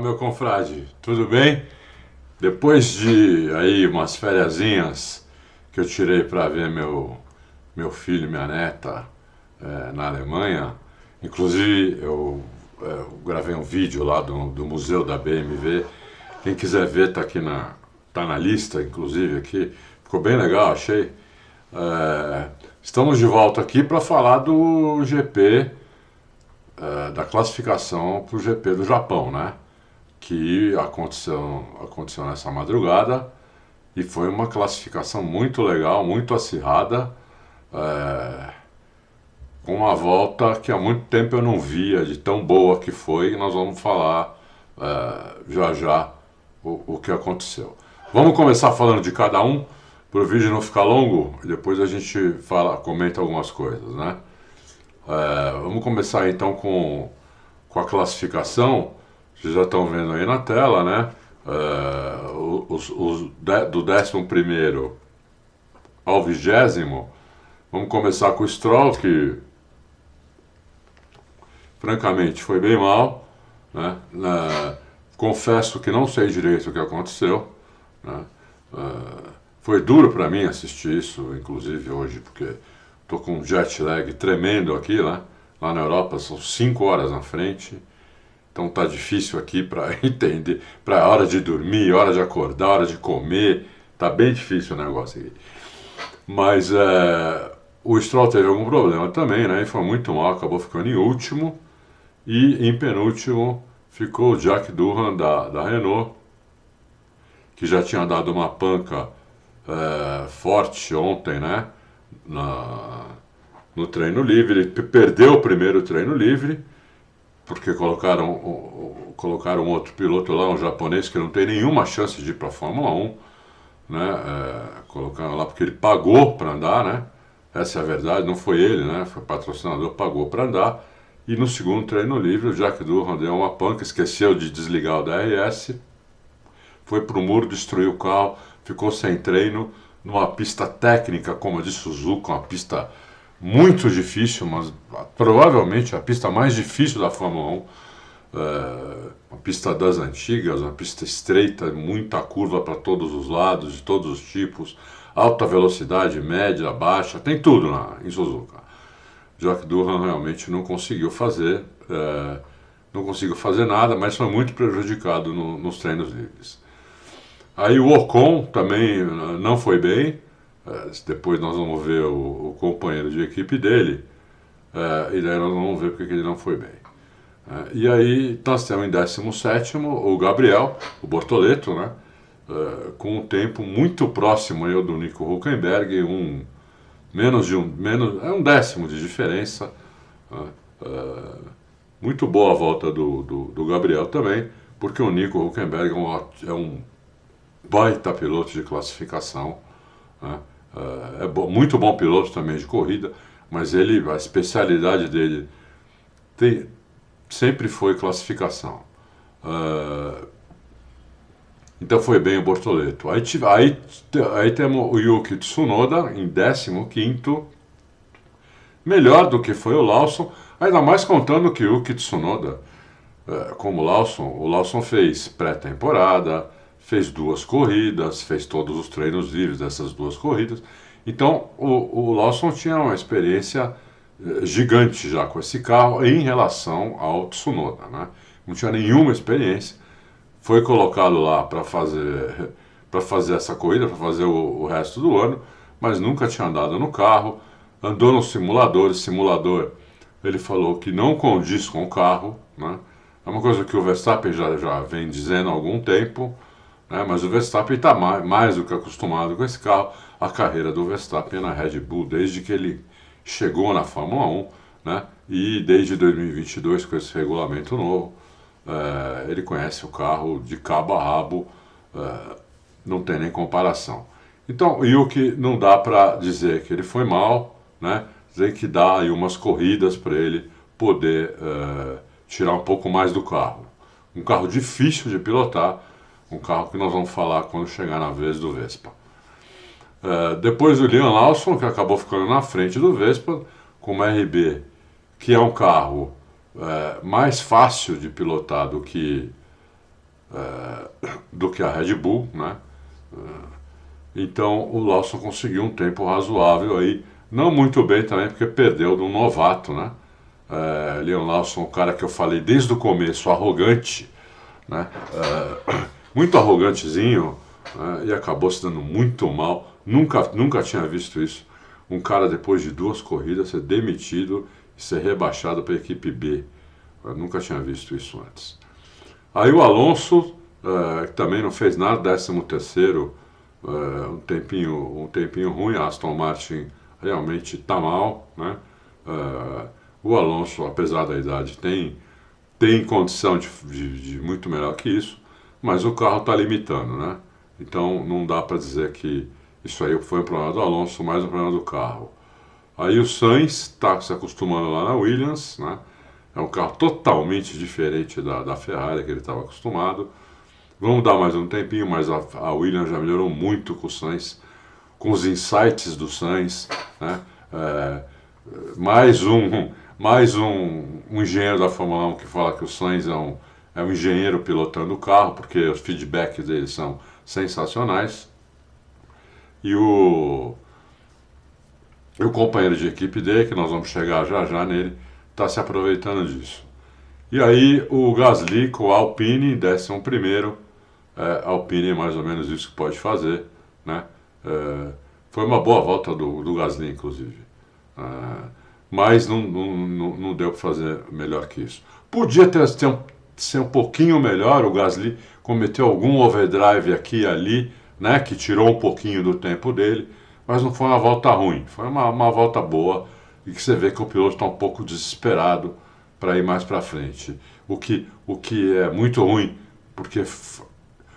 meu confrade, tudo bem? Depois de aí umas fériasinhas que eu tirei para ver meu filho e minha neta na Alemanha, inclusive eu gravei um vídeo lá do museu da BMW. Quem quiser ver tá na lista, inclusive aqui, ficou bem legal, achei. Estamos de volta aqui para falar do GP, da classificação para o GP do Japão, né? Que aconteceu nessa madrugada e foi uma classificação muito legal, muito acirrada, com uma volta que há muito tempo eu não via, de tão boa que foi, e nós vamos falar já já o que aconteceu. Vamos começar falando de cada um, para o vídeo não ficar longo, e depois a gente comenta algumas coisas, né? Vamos começar então com a classificação. Vocês já estão vendo aí na tela, né? Do 11º ao 20º. Vamos começar com o Stroll, que francamente foi bem mal, né? Confesso que não sei direito o que aconteceu, né? Foi duro para mim assistir isso, inclusive hoje, porque estou com um jet lag tremendo aqui, né? Lá na Europa são 5 horas na frente. Então tá difícil aqui para entender, para hora de dormir, hora de acordar, hora de comer, tá bem difícil o negócio aqui. Mas o Stroll teve algum problema também, né? E foi muito mal, acabou ficando em último. E em penúltimo ficou o Jack Durham da Renault, que já tinha dado uma panca forte ontem, né? No treino livre. Ele perdeu o primeiro treino livre, porque colocaram outro piloto lá, um japonês que não tem nenhuma chance de ir para a Fórmula 1, né? Colocaram lá porque ele pagou para andar, né? Essa é a verdade, não foi ele, né? Foi o patrocinador, pagou para andar. E no segundo treino livre, o Jack Durham deu uma panca, esqueceu de desligar o DRS, foi para o muro, destruiu o carro, ficou sem treino, numa pista técnica como a de Suzuka, uma pista muito difícil, mas provavelmente a pista mais difícil da Fórmula 1, uma pista das antigas, uma pista estreita, muita curva para todos os lados, de todos os tipos, alta velocidade, média, baixa, tem tudo em Suzuka. Jack Durham realmente não conseguiu fazer nada, mas foi muito prejudicado nos treinos livres. Aí o Ocon também não foi bem. Depois nós vamos ver o companheiro de equipe dele, e daí nós vamos ver porque ele não foi bem. E aí nós temos em 17º o Gabriel, o Bortoleto, né? Com um tempo muito próximo aí do Nico Hülkenberg, um décimo de diferença. Muito boa a volta do Gabriel também, porque o Nico Hülkenberg é um baita piloto de classificação, né? Muito bom piloto também de corrida, mas a especialidade dele sempre foi classificação. Então foi bem o Bortoleto. Aí temos o Yuki Tsunoda em 15º, melhor do que foi o Lawson, ainda mais contando que o Yuki Tsunoda, como o Lawson fez pré-temporada, fez 2 corridas, fez todos os treinos livres dessas 2 corridas. Então o Lawson tinha uma experiência gigante já com esse carro em relação ao Tsunoda, né? Não tinha nenhuma experiência. Foi colocado lá para fazer essa corrida, para fazer o resto do ano, mas nunca tinha andado no carro. Andou no simulador. Ele falou que não condiz com o carro, né? É uma coisa que o Verstappen já vem dizendo há algum tempo, né? Mas o Verstappen está mais do que acostumado com esse carro. A carreira do Verstappen na Red Bull, desde que ele chegou na Fórmula 1, né? E desde 2022, com esse regulamento novo, ele conhece o carro de cabo a rabo, não tem nem comparação. Então, o que não dá para dizer que ele foi mal, né? Dizer que dá aí umas corridas para ele poder tirar um pouco mais do carro. Um carro difícil de pilotar, um carro que nós vamos falar quando chegar na vez do Vespa. Depois o Liam Lawson, que acabou ficando na frente do Vespa, com uma RB, que é um carro mais fácil de pilotar do que do que a Red Bull, né? Então o Lawson conseguiu um tempo razoável aí, não muito bem também, porque perdeu de um novato, né? Leon Lawson, o cara que eu falei desde o começo, arrogante, né? Muito arrogantezinho, né? E acabou se dando muito mal. Nunca tinha visto isso. Um cara, depois de 2 corridas, ser demitido e ser rebaixado para a equipe B. Eu nunca tinha visto isso antes. Aí o Alonso, que também não fez nada, 13º, um tempinho ruim. A Aston Martin realmente está mal, né? O Alonso, apesar da idade, tem condição de muito melhor que isso, mas o carro está limitando, né? Então não dá para dizer que isso aí foi um problema do Alonso, mais um problema do carro. Aí o Sainz está se acostumando lá na Williams, né? É um carro totalmente diferente da Ferrari que ele estava acostumado. Vamos dar mais um tempinho, mas a Williams já melhorou muito com o Sainz, com os insights do Sainz, né? Mais um engenheiro da Fórmula 1 que fala que o Sainz é um engenheiro pilotando o carro, porque os feedbacks dele são sensacionais. E o companheiro de equipe dele, que nós vamos chegar já nele, está se aproveitando disso. E aí o Gasly com a Alpine em 11º, Alpine é mais ou menos isso que pode fazer, né? Foi uma boa volta do Gasly, inclusive. Mas não deu para fazer melhor que isso. Podia ser um pouquinho melhor. O Gasly cometeu algum overdrive aqui e ali, né, que tirou um pouquinho do tempo dele, mas não foi uma volta ruim, foi uma volta boa, e que você vê que o piloto está um pouco desesperado para ir mais para frente. O que é muito ruim, porque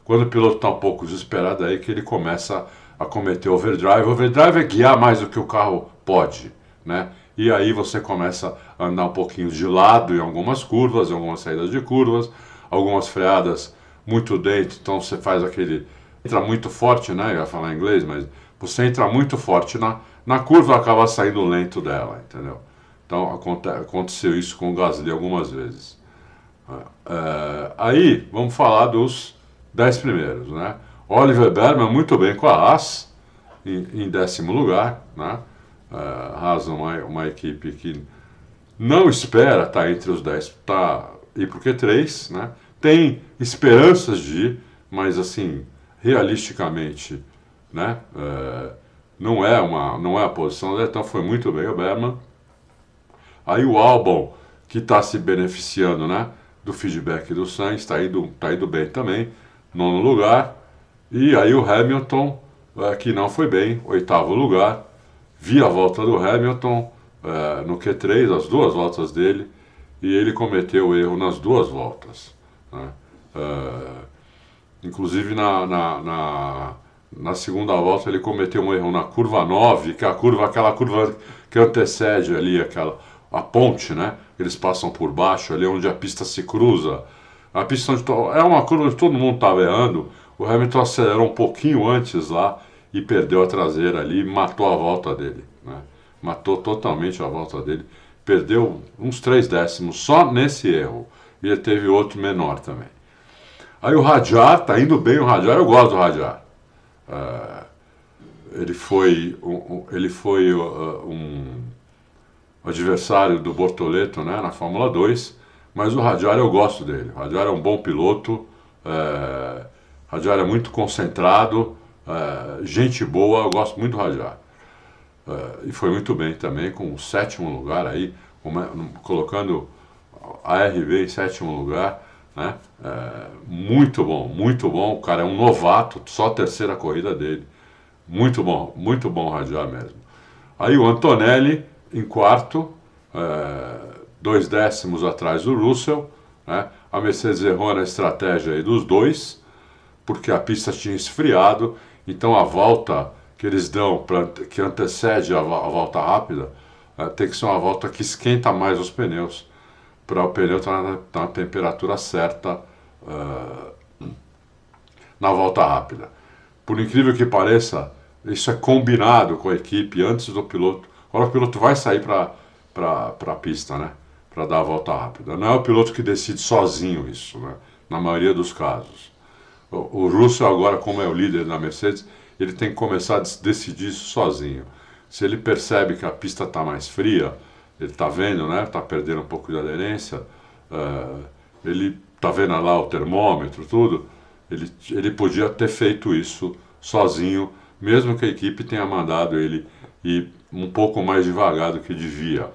quando o piloto está um pouco desesperado, é aí que ele começa a cometer overdrive. Overdrive é guiar mais do que o carro pode, né? E aí você começa a andar um pouquinho de lado em algumas curvas, em algumas saídas de curvas, algumas freadas muito dentro, então você faz aquele... Entra muito forte, né? Eu ia falar em inglês, mas você entra muito forte na curva e acaba saindo lento dela, entendeu? Então aconteceu isso com o Gasly algumas vezes. Aí vamos falar dos 10 primeiros, né? Oliver Berman muito bem com a Haas, em 10º lugar, né? Haas uma equipe que não espera estar entre os 10, tá, e por que 3, né? Tem esperanças de ir, mas assim, realisticamente, né? Não é a posição dele, então foi muito bem o Berman. Aí o Albon, que está se beneficiando, né, do feedback do Sainz, está indo bem também, 9º lugar. E aí o Hamilton, que não foi bem, 8º lugar. Vi a volta do Hamilton no Q3, as 2 voltas dele, e ele cometeu erro nas 2 voltas, né? Inclusive na segunda volta ele cometeu um erro na curva 9, que é aquela curva que antecede ali a ponte, né? Eles passam por baixo, ali onde a pista se cruza. A pista é uma curva onde todo mundo estava errando. O Hamilton acelerou um pouquinho antes lá e perdeu a traseira ali e matou a volta dele, né? Matou totalmente a volta dele. Perdeu uns 3 décimos só nesse erro. E ele teve outro menor também. Aí o Hadjar, tá indo bem o Hadjar, eu gosto do Hadjar. Ele foi um adversário do Bortoleto, né, na Fórmula 2, mas o Hadjar eu gosto dele. O Hadjar é um bom piloto, o Hadjar é muito concentrado, gente boa, eu gosto muito do Hadjar. E foi muito bem também, com o 7º lugar aí, colocando a RB em 7º lugar, né? Muito bom, o cara é um novato, só a 3ª corrida dele. Muito bom o Hadjar mesmo. Aí o Antonelli em 4º, 2 décimos atrás do Russell, né? A Mercedes errou na estratégia aí dos dois, porque a pista tinha esfriado, então a volta que eles dão, que antecede a volta rápida, tem que ser uma volta que esquenta mais os pneus, para o pneu estar na temperatura certa na volta rápida. Por incrível que pareça, isso é combinado com a equipe antes do piloto. Agora o piloto vai sair para a pista, né? Para dar a volta rápida. Não é o piloto que decide sozinho isso, né? na maioria dos casos. O Russell agora, como é o líder da Mercedes, ele tem que começar a decidir isso sozinho. Se ele percebe que a pista está mais fria, ele está vendo, né? Está perdendo um pouco de aderência, ele está vendo lá o termômetro, tudo, ele podia ter feito isso sozinho, mesmo que a equipe tenha mandado ele ir um pouco mais devagar do que devia.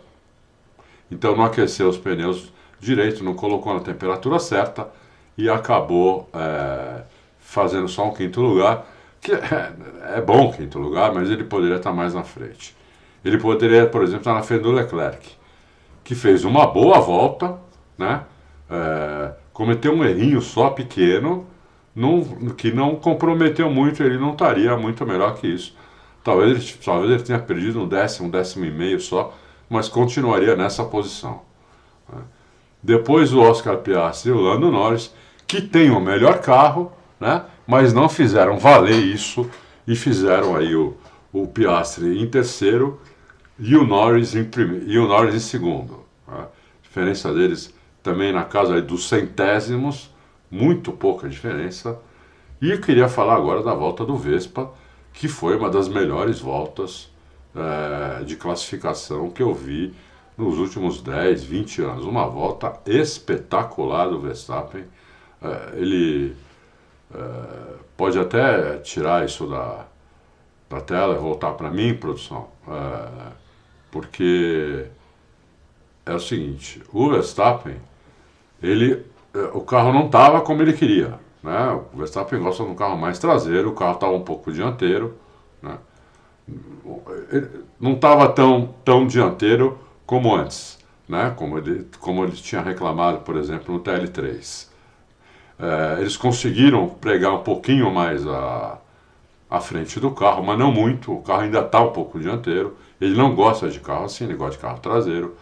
Então não aqueceu os pneus direito, não colocou na temperatura certa e acabou fazendo só um quinto lugar, que é bom quinto lugar, mas ele poderia estar mais na frente. Ele poderia, por exemplo, estar na frente do Leclerc, que fez uma boa volta, né? Cometeu um errinho só pequeno, que não comprometeu muito, ele não estaria muito melhor que isso. Talvez ele tenha perdido um décimo e meio só, mas continuaria nessa posição. Depois o Oscar Piastri e o Lando Norris, que tem o melhor carro, né, mas não fizeram valer isso e fizeram aí o Piastri em terceiro e o Norris em segundo. A diferença deles também na casa aí dos centésimos, muito pouca diferença. E eu queria falar agora da volta do Vespa, que foi uma das melhores voltas de classificação que eu vi nos últimos 10, 20 anos. Uma volta espetacular do Verstappen. Ele pode até tirar isso da tela e voltar para mim, produção, porque é o seguinte, o Verstappen, o carro não estava como ele queria, né? O Verstappen gosta de um carro mais traseiro, o carro estava um pouco dianteiro, né? Ele não estava tão dianteiro como antes, né? Como ele tinha reclamado, por exemplo, no TL3. Eles conseguiram pregar um pouquinho mais à frente do carro, mas não muito. O carro ainda está um pouco dianteiro. Ele não gosta de carro assim, ele gosta de carro traseiro.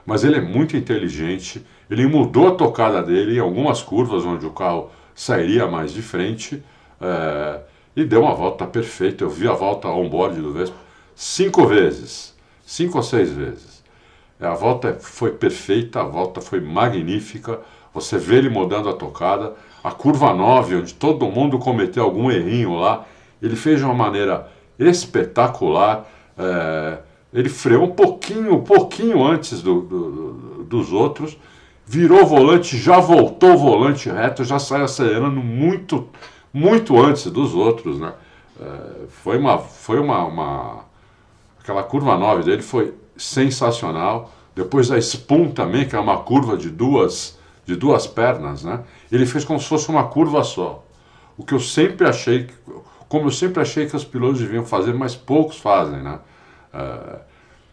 Mas ele é muito inteligente. Ele mudou a tocada dele em algumas curvas onde o carro sairia mais de frente e deu uma volta perfeita. Eu vi a volta on-board do Vespa 5 ou 6 vezes. A volta foi perfeita, a volta foi magnífica. Você vê ele mudando a tocada. A curva 9, onde todo mundo cometeu algum errinho lá, ele fez de uma maneira espetacular. Ele freou um pouquinho antes dos outros, virou o volante, já voltou o volante reto, já saiu acelerando muito, muito antes dos outros, né? Aquela curva 9 dele foi sensacional. Depois a Spoon também, que é uma curva de duas pernas, né? Ele fez como se fosse uma curva só. O que eu sempre achei, como eu sempre achei que os pilotos deviam fazer, mas poucos fazem, né?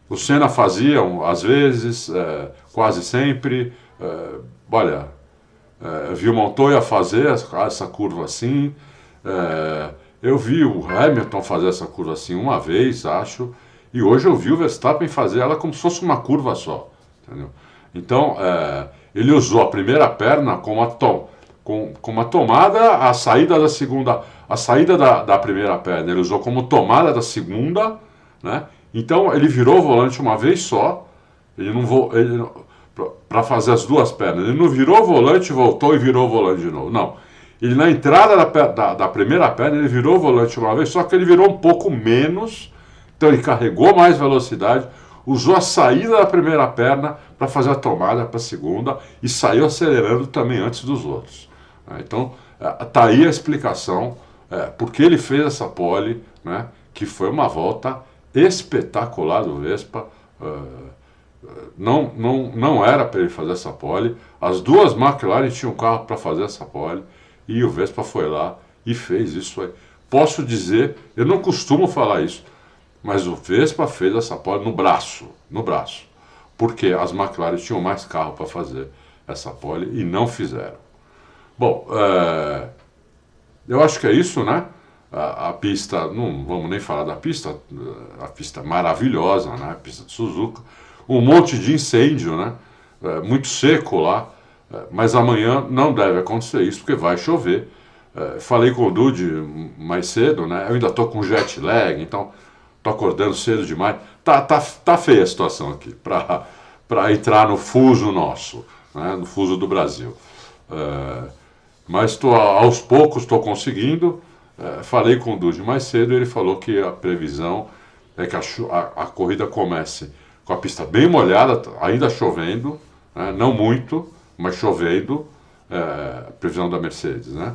O Senna fazia, às vezes, quase sempre. Vi o Montoya fazer essa curva assim. Eu vi o Hamilton fazer essa curva assim uma vez, acho. E hoje eu vi o Verstappen fazer ela como se fosse uma curva só. Entendeu? Então, ele usou a primeira perna com uma tomada, a saída da segunda, a saída da primeira perna, ele usou como tomada da segunda, né? Então ele virou o volante uma vez só, para fazer as duas pernas. Ele não virou o volante, voltou e virou o volante de novo. Não. Ele na entrada da primeira perna, ele virou o volante uma vez, só que ele virou um pouco menos, então ele carregou mais velocidade, usou a saída da primeira perna para fazer a tomada para a segunda e saiu acelerando também antes dos outros. Então, está aí a explicação porque ele fez essa pole, né, que foi uma volta espetacular do Vespa. Não era para ele fazer essa pole. As duas McLaren tinham carro para fazer essa pole e o Vespa foi lá e fez isso aí. Posso dizer, eu não costumo falar isso, mas o Vespa fez essa pole no braço, porque as McLaren tinham mais carro para fazer essa pole e não fizeram. Bom, eu acho que é isso, né? A pista, não vamos nem falar da pista, a pista maravilhosa, né? A pista de Suzuka, um monte de incêndio, né? Muito seco lá, mas amanhã não deve acontecer isso, porque vai chover. Falei com o Dude mais cedo, né? Eu ainda estou com jet lag, então estou acordando cedo demais. Tá feia a situação aqui, para entrar no fuso nosso, né? No fuso do Brasil. Mas aos poucos estou conseguindo. Falei com o Dude mais cedo e ele falou que a previsão é que a corrida comece com a pista bem molhada, ainda chovendo, né, não muito, mas chovendo, previsão da Mercedes, né?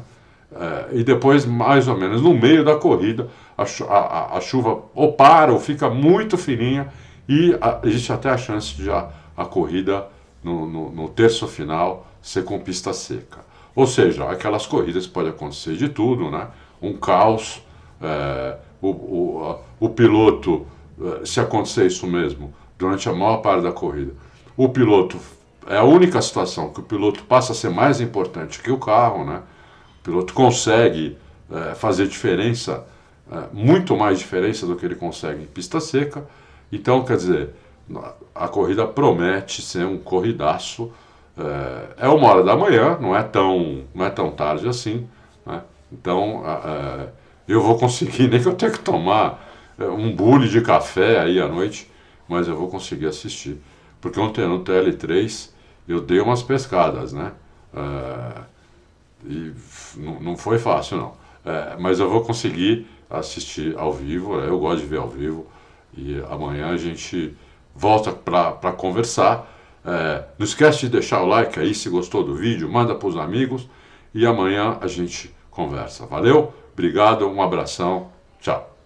E depois, mais ou menos no meio da corrida, a chuva ou para ou fica muito fininha e existe até a chance de a corrida no terço final ser com pista seca. Ou seja, aquelas corridas pode acontecer de tudo, né? Um caos, o piloto, se acontecer isso mesmo, durante a maior parte da corrida, o piloto, é a única situação que o piloto passa a ser mais importante que o carro, né? O piloto consegue fazer diferença, muito mais diferença do que ele consegue em pista seca. Então, quer dizer, a corrida promete ser um corridaço. É 1h da manhã, não é tão tarde assim, né? Então eu vou conseguir, nem que eu tenha que tomar um bule de café aí à noite, mas eu vou conseguir assistir. Porque ontem no TL3 eu dei umas pescadas, né? E não foi fácil, não. Mas eu vou conseguir assistir ao vivo, eu gosto de ver ao vivo, e amanhã a gente volta para conversar. Não esquece de deixar o like aí se gostou do vídeo, manda para os amigos e amanhã a gente conversa. Valeu? Obrigado, um abração, tchau.